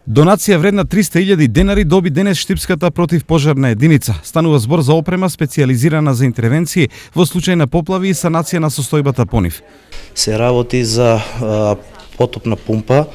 Донација вредна 300.000 денари доби денес Штипската противпожарна единица. Станува збор за опрема специјализирана за интервенции во случај на поплави и санација на состојбата по нив. Се работи за потопна пумпа,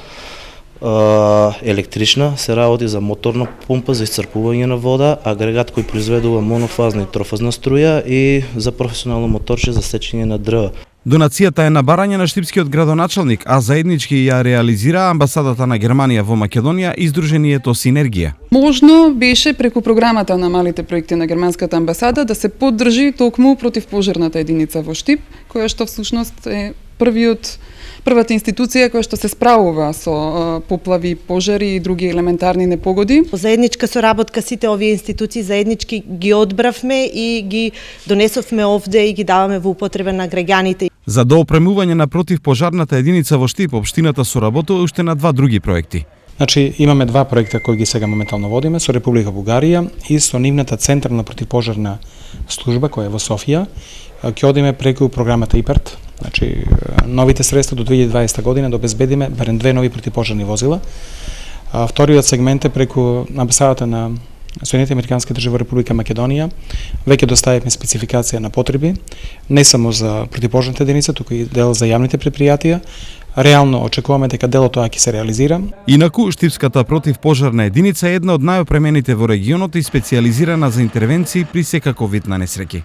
електрична, се работи за моторна пумпа за исцрпување на вода, агрегат кој произведува монофазна и трофазна струја и за професионално моторче за сечење на дрва. Донацијата е на барање на штипскиот градоначалник, а заеднички ја реализира амбасадата на Германија во Македонија и Сдруженијето Синергија. Можно беше преку програмата на малите проекти на германската амбасада да се поддржи токму противпожарната единица во Штип, која што всушност е првата институција која што се справува со поплави, пожари и други елементарни непогоди. Заедничка соработка сите овие институции заеднички ги одбравме и ги донесовме овде и ги даваме во употреба на граѓаните. За доопремување на противпожарната единица во Штип, општината соработува уште на 2 други проекти. Значи, имаме 2 проекта кои ги сега моментално водиме со Република Бугарија и со нивната централна противпожарна служба која е во Софија. Ќе одиме преку програмата ИПАРТ. Значи, новите средства до 2020 година да обезбедиме барем 2 нови противпожарни возила. Вториот сегмент е преку амбасадата на Соединетите американски држави во Република Македонија. Веќе доставивме спецификација на потреби, не само за противпожарната единица, туку и дел за јавните предпријатија. Реално очекуваме дека дел од тоа ќе се реализира. Инаку, Штипската противпожарна единица е една од најопремените во регионот и специјализирана за интервенции при секаков вид на несреќи.